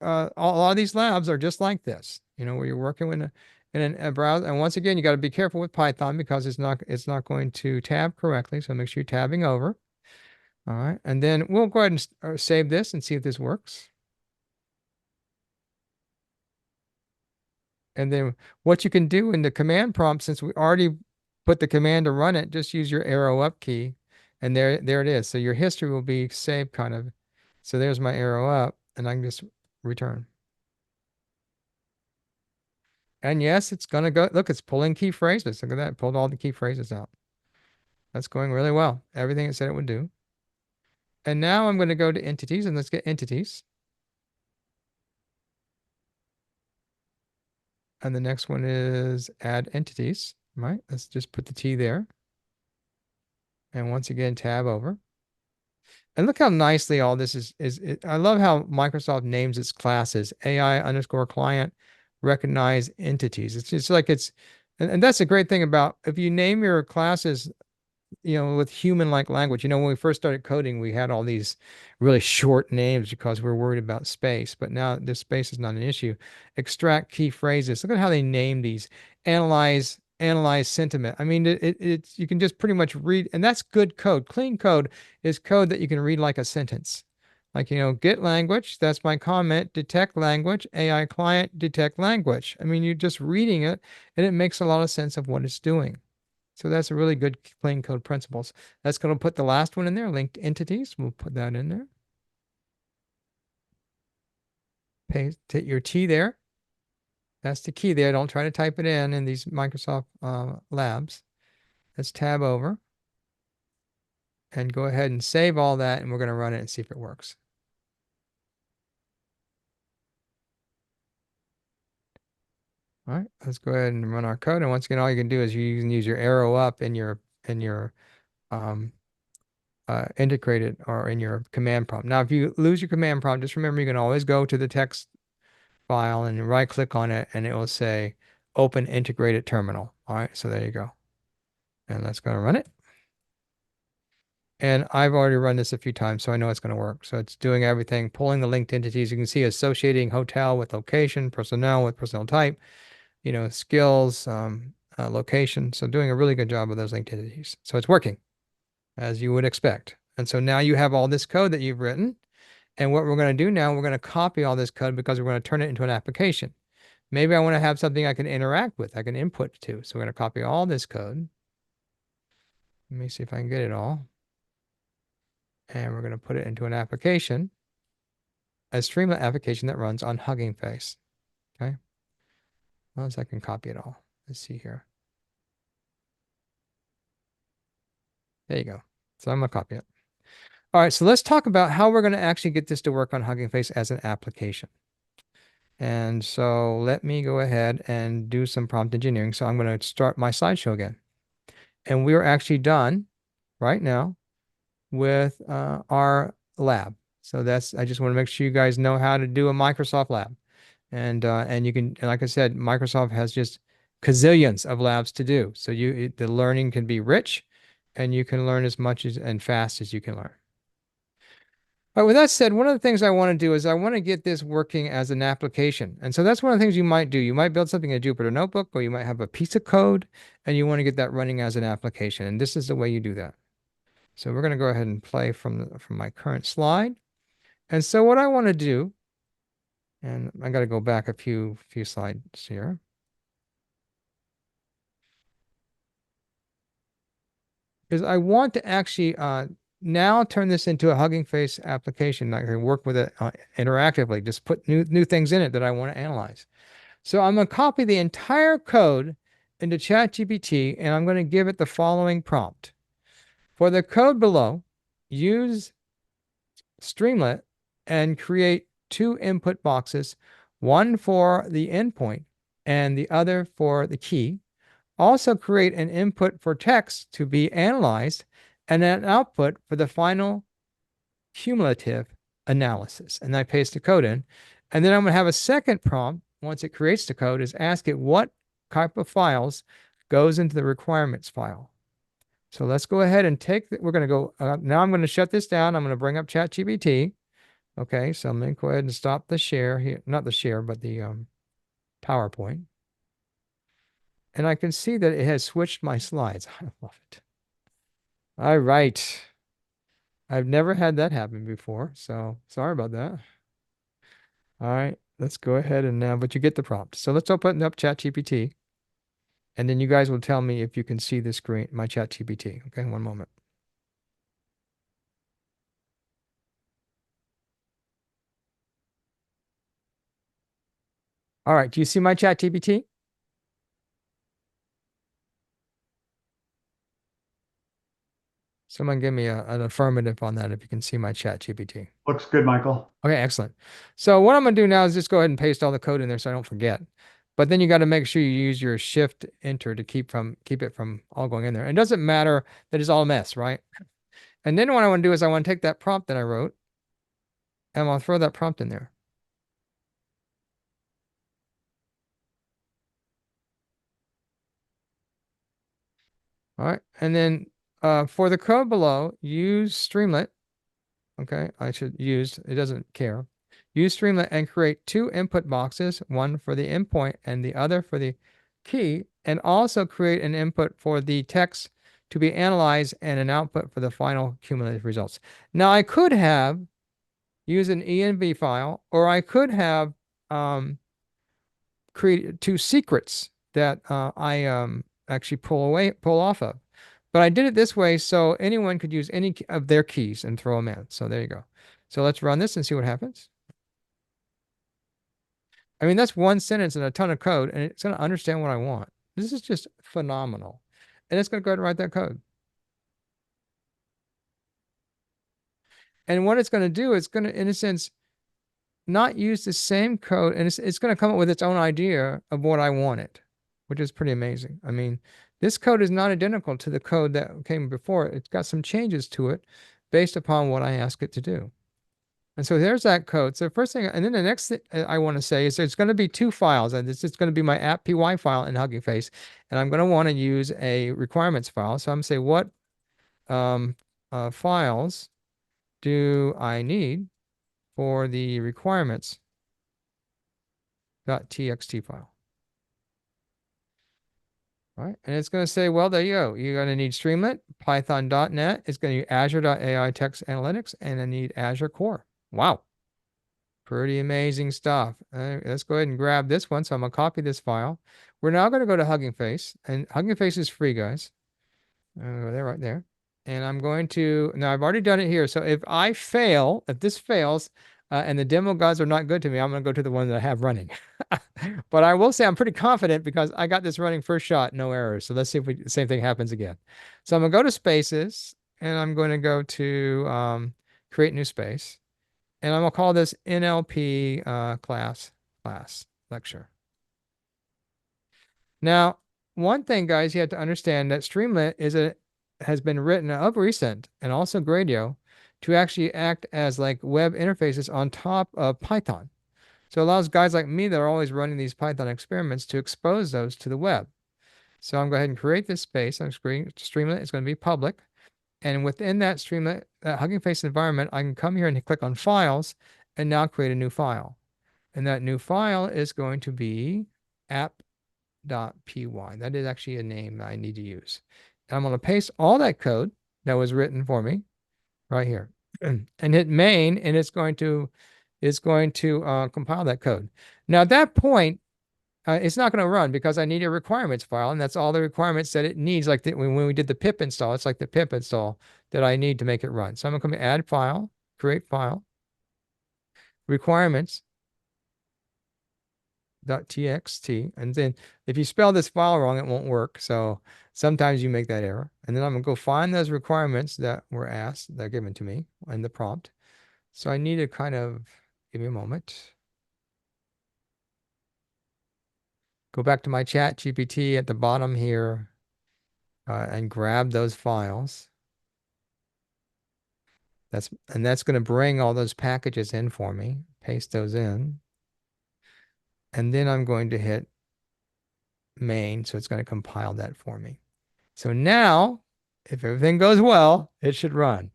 a lot of these labs are just like this, where you're working in a browser. And once again, you got to be careful with Python because it's not going to tab correctly. So make sure you're tabbing over. All right. And then we'll go ahead and save this and see if this works. And then what you can do in the command prompt, since we already put the command to run it, just use your arrow up key. And there it is. So your history will be saved kind of. So there's my arrow up and I can just return. And yes, it's going to go. Look, it's pulling key phrases. Look at that. It pulled all the key phrases out. That's going really well. Everything it said it would do. And now I'm going to go to entities and let's get entities. And the next one is add entities, right? Let's just put the T there. And once again, tab over. And look how nicely all this I love how Microsoft names its classes, AI underscore client recognize entities. It's just like and that's a great thing about if you name your classes, with human-like language. When we first started coding, we had all these really short names because we are worried about space. But now this space is not an issue. Extract key phrases. Look at how they name these. Analyze sentiment. I mean, it's you can just pretty much read, and that's good code. Clean code is code that you can read like a sentence. Like, get language. That's my comment. Detect language. AI client detect language. I mean, you're just reading it, and it makes a lot of sense of what it's doing. So that's a really good plain code principles. That's going to put the last one in there, linked entities. We'll put that in there. Paste your T there. That's the key there. Don't try to type it in these Microsoft labs. Let's tab over and go ahead and save all that, and we're going to run it and see if it works. All right, let's go ahead and run our code. And once again, all you can do is you can use your arrow up in your integrated or in your command prompt. Now, if you lose your command prompt, just remember you can always go to the text file and right click on it and it will say open integrated terminal. All right, so there you go. And let's go and run it. And I've already run this a few times, so I know it's going to work. So it's doing everything, pulling the linked entities. You can see associating hotel with location, personnel with personnel type, skills, location. So doing a really good job with those linked entities. So it's working as you would expect. And so now you have all this code that you've written. And what we're going to do now, we're going to copy all this code because we're going to turn it into an application. Maybe I want to have something I can interact with, I can input to. So we're going to copy all this code. Let me see if I can get it all. And we're going to put it into an application, a Streamlit application that runs on Hugging Face. Okay. Once I can copy it all. Let's see here. There you go. So I'm going to copy it. All right, so let's talk about how we're going to actually get this to work on Hugging Face as an application. And so let me go ahead and do some prompt engineering. So I'm going to start my slideshow again. And we're actually done right now with our lab. So I just want to make sure you guys know how to do a Microsoft lab. And you can, like I said, Microsoft has just gazillions of labs to do. So the learning can be rich and you can learn as much and fast as you can learn. But with that said, one of the things I want to do is I want to get this working as an application. And so that's one of the things you might do. You might build something in a Jupyter Notebook, or you might have a piece of code and you want to get that running as an application. And this is the way you do that. So we're going to go ahead and play from my current slide. And so what I want to do, and I got to go back a few slides here. Is I want to actually now turn this into a Hugging Face application. I can work with it interactively, just put new things in it that I want to analyze. So I'm going to copy the entire code into ChatGPT, and I'm going to give it the following prompt. For the code below, use Streamlit and create two input boxes, one for the endpoint and the other for the key. Also create an input for text to be analyzed and an output for the final cumulative analysis. And I paste the code in. And then I'm going to have a second prompt once it creates the code is ask it what type of files goes into the requirements file. So let's go ahead and we're going to go, now I'm going to shut this down. I'm going to bring up ChatGPT. Okay, so I'm going to go ahead and stop the share here, not the share, but the PowerPoint. And I can see that it has switched my slides. I love it. All right. I've never had that happen before, so sorry about that. All right, let's go ahead and now, but you get the prompt. So let's open up ChatGPT. And then you guys will tell me if you can see the screen, my ChatGPT. Okay, one moment. All right, do you see my ChatGPT? Someone give me an affirmative on that if you can see my ChatGPT. Looks good, Michael. Okay, excellent. So what I'm going to do now is just go ahead and paste all the code in there so I don't forget. But then you got to make sure you use your shift enter to keep it from all going in there. It doesn't matter that it's all a mess, right? And then what I want to do is I want to take that prompt that I wrote and I'll throw that prompt in there. All right. And then for the code below, use Streamlit. Okay. I should use, it doesn't care. Use Streamlit and create two input boxes, one for the endpoint and the other for the key, and also create an input for the text to be analyzed and an output for the final cumulative results. Now I could have used an env file, or I could have created two secrets that I actually pull off of. But I did it this way so anyone could use any of their keys and throw them in. So there you go. So let's run this and see what happens. I mean, that's one sentence and a ton of code, and it's going to understand what I want. This is just phenomenal. And it's going to go ahead and write that code. And what it's going to do, it's going to, in a sense, not use the same code, and it's going to come up with its own idea of what I want it, which is pretty amazing. I mean, this code is not identical to the code that came before. It's got some changes to it based upon what I ask it to do. And so there's that code. So the first thing, and then the next thing I want to say is there's going to be two files, and it's going to be my app.py file in Hugging Face, and I'm going to want to use a requirements file. So I'm going to say, what files do I need for the requirements.txt file? All right, and it's going to say, well, there you go. You're going to need Streamlit, Python.net. It's going to need Azure.ai Text Analytics, and I need Azure Core. Wow. Pretty amazing stuff. Let's go ahead and grab this one. So I'm going to copy this file. We're now going to go to Hugging Face, and Hugging Face is free, guys. There, right there. And I'm going to, now I've already done it here. So if this fails, and the demo guides are not good to me, I'm going to go to the one that I have running. But I will say I'm pretty confident because I got this running first shot, no errors. So let's see if the same thing happens again. So I'm going to go to spaces, and I'm going to go to create new space. And I'm going to call this NLP class lecture. Now, one thing, guys, you have to understand that Streamlit has been written of recent and also Gradio to actually act as like web interfaces on top of Python. So it allows guys like me that are always running these Python experiments to expose those to the web. So I'm going to go ahead and create this space on Streamlit. It's going to be public. And within that Streamlit, Hugging Face environment, I can come here and click on Files and now create a new file. And that new file is going to be app.py. That is actually a name that I need to use. And I'm going to paste all that code that was written for me right here and hit main, and it's going to compile that code. Now at that point, it's not going to run because I need a requirements file, and that's all the requirements that it needs. Like when we did the pip install, it's like the pip install that I need to make it run. So I'm going to come to add file, create file, requirements.txt, and then if you spell this file wrong, it won't work. So sometimes you make that error. And then I'm going to go find those requirements that were asked, that are given to me in the prompt. So I need to kind of give me a moment. Go back to my chat GPT at the bottom here and grab those files. That's going to bring all those packages in for me. Paste those in. And then I'm going to hit main. So it's going to compile that for me. So now, if everything goes well, it should run.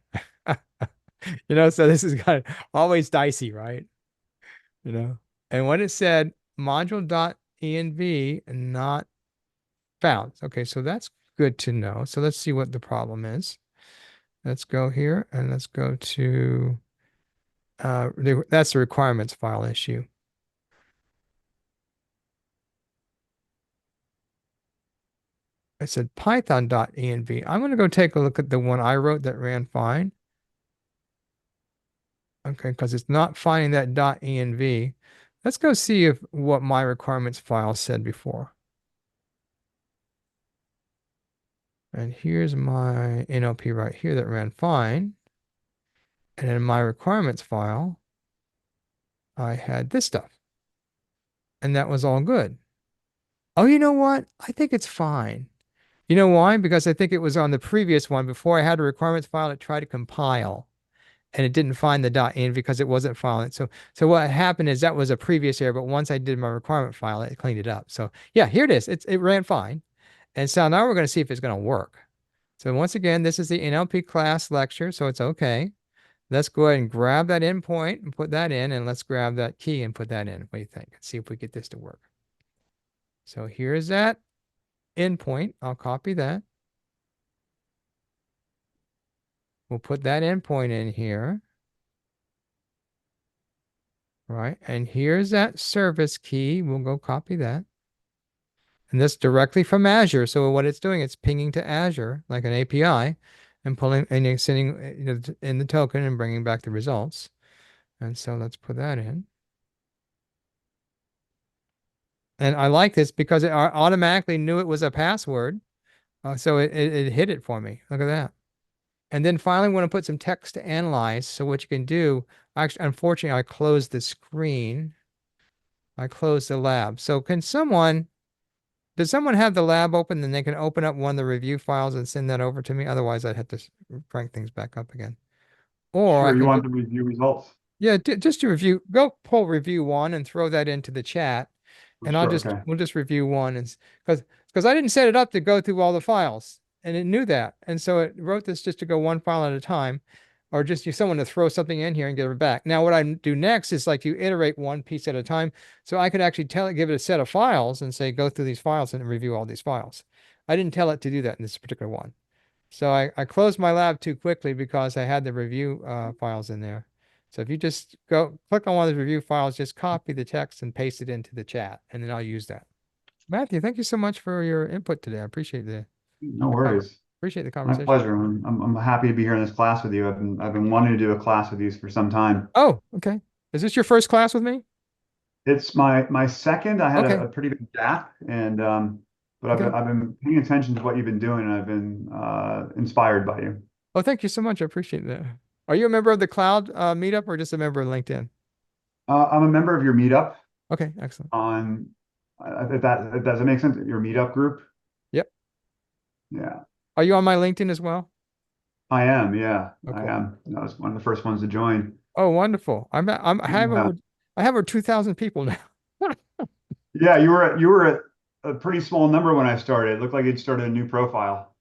So this is kind of always dicey, right? And when it said module.env not found. Okay, so that's good to know. So let's see what the problem is. Let's go here and let's go to, that's the requirements file issue. I said python.env. I'm going to go take a look at the one I wrote that ran fine. Okay, because it's not finding that .env. Let's go see if what my requirements file said before. And here's my NLP right here that ran fine. And in my requirements file, I had this stuff. And that was all good. Oh, you know what? I think it's fine. You know why? Because I think it was on the previous one before I had a requirements file, it tried to compile and it didn't find the .in because it wasn't filing. So what happened is that was a previous error, but once I did my requirement file, it cleaned it up. So yeah, here it is. It ran fine. And so now we're going to see if it's going to work. So once again, this is the NLP class lecture, so it's okay. Let's go ahead and grab that endpoint and put that in, and let's grab that key and put that in. What do you think? Let's see if we get this to work. So here's that endpoint. I'll copy that. We'll put that endpoint in here. Right. And here's that service key. We'll go copy that. And this directly from Azure. So what it's doing, it's pinging to Azure like an API and pulling and it's sending in the token and bringing back the results. And so let's put that in. And I like this because it automatically knew it was a password. So it hid it for me. Look at that. And then finally, we want to put some text to analyze. So what you can do, actually, unfortunately, I closed the screen. I closed the lab. So does someone have the lab open? Then they can open up one of the review files and send that over to me. Otherwise, I'd have to crank things back up again. Or I Sure, you can want to review results? yeah, just to review, go pull review one and throw that into the chat. And Sure, okay. we'll just review one and because I didn't set it up to go through all the files and it knew that. And so it wrote this just to go one file at a time or just use someone to throw something in here and get it back. Now, what I do next is like you iterate one piece at a time. So I could actually give it a set of files and say, go through these files and review all these files. I didn't tell it to do that in this particular one. So I closed my lab too quickly because I had the review files in there. So if you just go click on one of the review files, just copy the text and paste it into the chat, and then I'll use that. Matthew, thank you so much for your input today. I appreciate No the conver- worries. appreciate the My conversation. pleasure. I'm happy to be here in this class with you. I've been wanting to do a class with you for some time. Oh, okay. Is this your first class with me? It's my second. I had Okay. a pretty big gap, and but Okay. I've been paying attention to what you've been doing, and I've been inspired by you. Oh, thank you so much. I appreciate that. Are you a member of the Cloud meetup or just a member of LinkedIn? I'm a member of your meetup Okay, excellent. on if that does it make sense? Your meetup group. Yep. Yeah, Are you on my LinkedIn as well? I am. Yeah, Oh, I cool. am. I was one of the first ones to join. Oh, wonderful. Yeah, I have over 2,000 people now. yeah. You were at a pretty small number when I started. It looked like you'd started a new profile.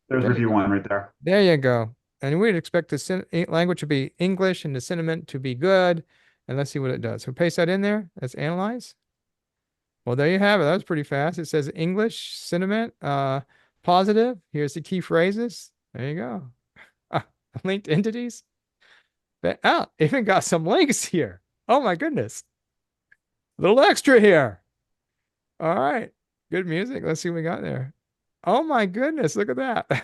There's There you review go. one right there. There you go. And we'd expect the language to be English and the sentiment to be good. And let's see what it does. So paste that in there. Let's analyze. Well, there you have it. That was pretty fast. It says English sentiment, positive. Here's the key phrases. There you go. Linked entities. But even got some links here. Oh my goodness. Little extra here. All right. Good music. Let's see what we got there. Oh my goodness. Look at that.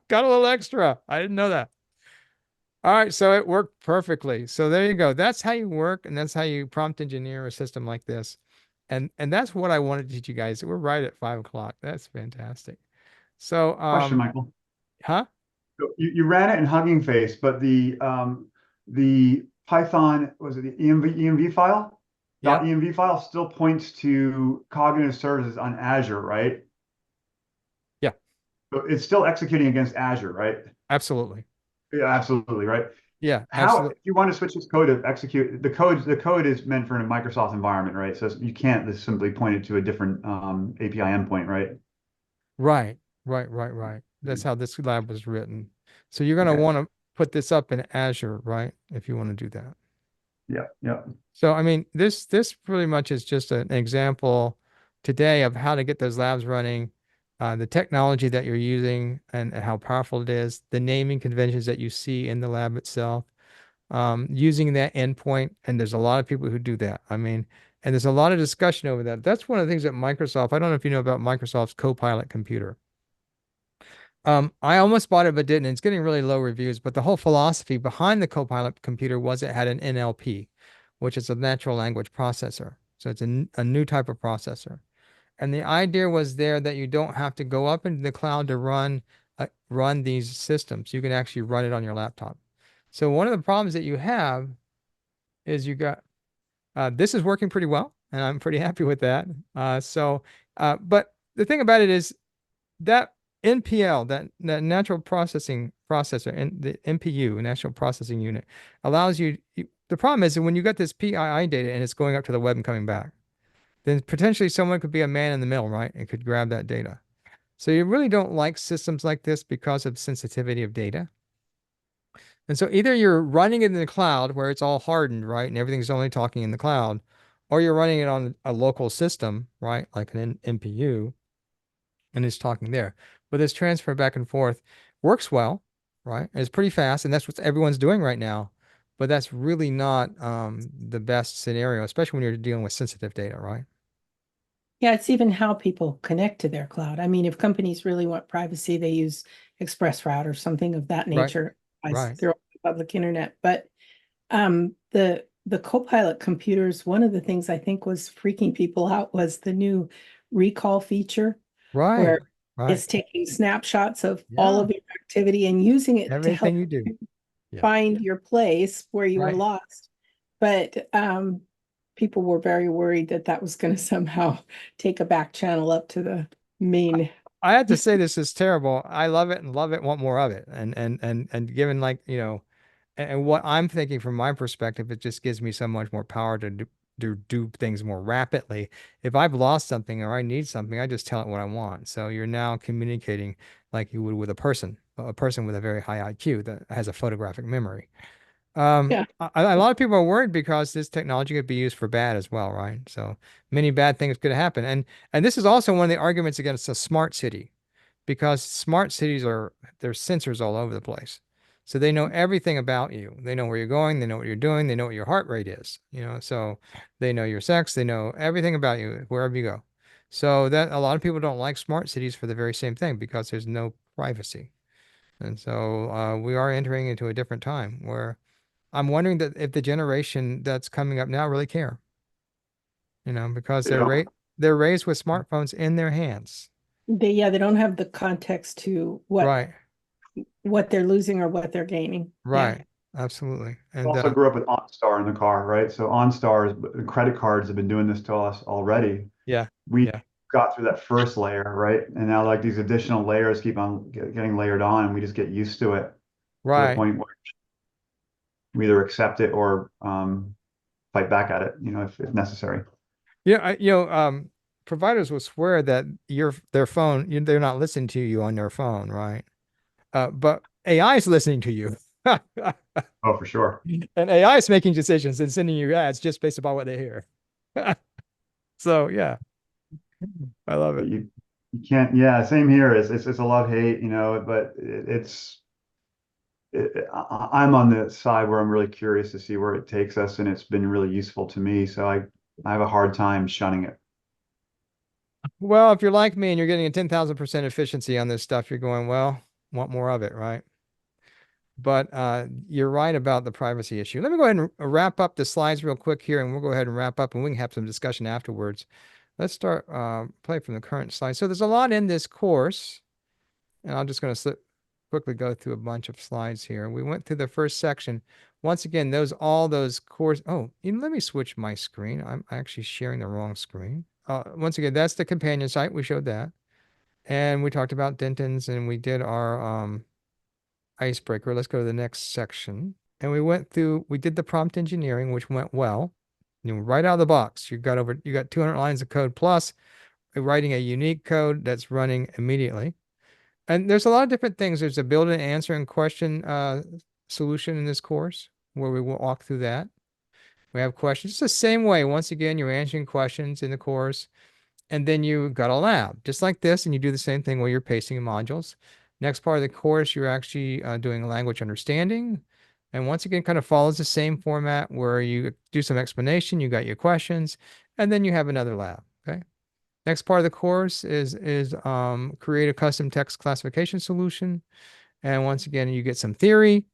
Got a little extra. I didn't know that. All right, so it worked perfectly. So there you go. That's how you work, and that's how you prompt engineer a system like this. And that's what I wanted to teach you guys. We're right at 5 o'clock. That's fantastic. So Question, Michael. huh? So you ran it in Hugging Face, but the Python, was it the EMV file? Yep, .env file still points to cognitive services on Azure, right? yeah, So it's still executing against Azure, right? absolutely. Yeah, absolutely, right. Yeah, How, absolutely. if you want to switch this code to execute the code is meant for a Microsoft environment, right? So you can't just simply point it to a different API endpoint, right? Right, right. That's how this lab was written. So you're gonna Okay. want to put this up in Azure, right? If you want to do that. Yeah, yeah. So, I mean, this pretty much is just an example today of how to get those labs running, the technology that you're using and how powerful it is, the naming conventions that you see in the lab itself, using that endpoint. And there's a lot of people who do that. I mean, and there's a lot of discussion over that. That's one of the things that Microsoft, I don't know if you know about Microsoft's Copilot computer. I almost bought it, but didn't. It's getting really low reviews. But the whole philosophy behind the Copilot computer was it had an NLP, which is a natural language processor. So it's a new type of processor. And the idea was there that you don't have to go up into the cloud to run these systems. You can actually run it on your laptop. So one of the problems that you have is this is working pretty well, and I'm pretty happy with that. So But the thing about it is that NPL, that natural processing processor, and the NPU, National Processing Unit, allows the problem is that when you got this PII data and it's going up to the web and coming back, then potentially someone could be a man in the middle, right? And could grab that data. So you really don't like systems like this because of sensitivity of data. And so either you're running it in the cloud where it's all hardened, right? And everything's only talking in the cloud, or you're running it on a local system, right? Like an NPU, and it's talking there. But this transfer back and forth works well, right? It's pretty fast, and that's what everyone's doing right now. But that's really not the best scenario, especially when you're dealing with sensitive data, right? Yeah, it's even how people connect to their cloud. I mean, if companies really want privacy, they use ExpressRoute or something of that Right, nature. right. They're on the public internet. But the Copilot computers, one of the things I think was freaking people out was the new recall feature Right, where right. it's taking snapshots of all Yeah, of your activity and using it to help everything you do. Yeah, find your place where you were right. lost. But people were very worried that that was going to somehow take a back channel up to the main. I had to say this is terrible. I love it and love it, want more of it. And given like, and what I'm thinking from my perspective, it just gives me so much more power to do things more rapidly. If I've lost something or I need something, I just tell it what I want. So you're now communicating like you would with a person with a very high IQ that has a photographic memory. Yeah. A lot of people are worried because this technology could be used for bad as well, right? So many bad things could happen. And this is also one of the arguments against a smart city, because smart cities there's sensors all over the place. So they know everything about you. They know where you're going, they know what you're doing, they know what your heart rate is, so they know your sex, they know everything about you wherever you go. So that a lot of people don't like smart cities for the very same thing because there's no privacy. And so we are entering into a different time where I'm wondering that if the generation that's coming up now really care, because They don't. they're raised with smartphones in their hands. They don't have the context to Right, what they're losing or what they're gaining. Yeah. right, absolutely. And Also grew up with OnStar in the car, right? So OnStars, credit cards have been doing this to us already. yeah, We yeah, got through that first layer, right? And now like these additional layers keep on getting layered on, and we just get used to it to the right. point where we either accept it or fight back at it, if necessary. Yeah, providers will swear that their phone, they're not listening to you on their phone, right? But AI is listening to you. Oh, for sure. And AI is making decisions and sending you ads just based upon what they hear. So yeah, I love But it. you can't. Yeah, same here. It's a love hate, but I'm on the side where I'm really curious to see where it takes us, and it's been really useful to me. So I have a hard time shunning it. Well, if you're like me and you're getting a 10,000% efficiency on this stuff, you're going, well, want more of it, right? But you're right about the privacy issue. Let me go ahead and wrap up the slides real quick here, and we'll go ahead and wrap up, and we can have some discussion afterwards. Let's start play from the current slide. So there's a lot in this course, and I'm just going to quickly go through a bunch of slides here. We went through the first section. Once again, all those course. Oh, let me switch my screen. I'm actually sharing the wrong screen. Once again, that's the companion site. We showed that. And we talked about Denton's, and we did our icebreaker. Let's go to the next section. And we did the prompt engineering, which went well. Right out of the box, you got 200 lines of code plus writing a unique code that's running immediately. And there's a lot of different things. There's a build and answer and question solution in this course where we will walk through that. We have questions. It's the same way. Once again, you're answering questions in the course, and then you got a lab just like this, and you do the same thing where you're pasting modules. Next part of the course, you're actually doing language understanding. And once again, kind of follows the same format where you do some explanation, you got your questions, and then you have another lab. Okay. Next part of the course is create a custom text classification solution. And once again, you get some theory.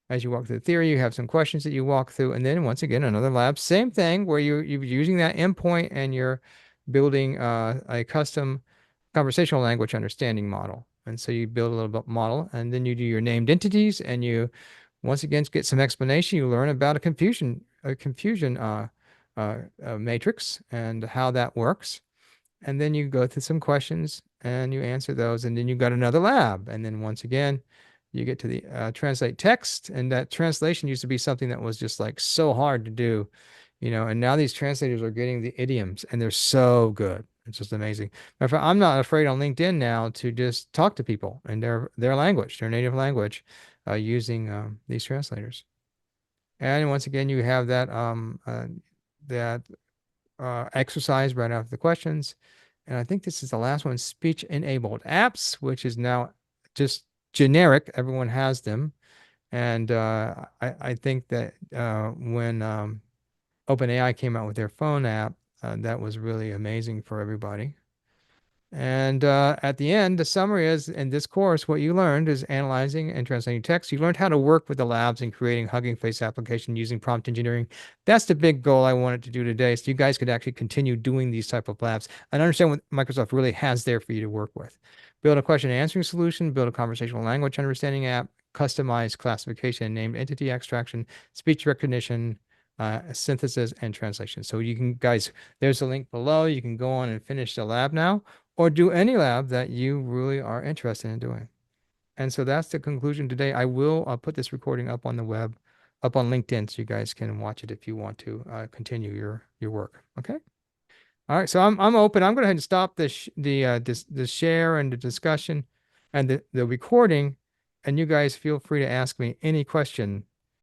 As you walk through the theory, you have some questions that you walk through. And then once again, another lab, same thing where you're using that endpoint and you're building a custom conversational language understanding model. And so you build a little bit model, and then you do your named entities, and you once again get some explanation. You learn about a confusion matrix and how that works. and then you go through some questions and you answer those, and then you got another lab. And then once again, you get to the translate text, and that translation used to be something that was just like so hard to do, and now these translators are getting the idioms and they're so good. It's just amazing. Matter of fact, I'm not afraid on LinkedIn now to just talk to people in their language, their native language, using these translators. And once again, you have that exercise right after the questions. And I think this is the last one, speech enabled apps, which is now just generic. Everyone has them. And I think that when OpenAI came out with their phone app, that was really amazing for everybody. And at the end, the summary is, in this course, what you learned is analyzing and translating text. You learned how to work with the labs and creating Hugging Face application using prompt engineering. That's the big goal I wanted to do today. So you guys could actually continue doing these type of labs and understand what Microsoft really has there for you to work with. Build a question answering solution, build a conversational language understanding app, customize classification and named entity extraction, speech recognition, synthesis, and translation. So you can, guys, there's a link below. You can go on and finish the lab now, or do any lab that you really are interested in doing. And so that's the conclusion today. I will put this recording up on the web, up on LinkedIn, so you guys can watch it if you want to continue your work. Okay. All right. So I'm open. I'm going to go ahead and stop the share and the discussion and the recording. And you guys feel free to ask me any question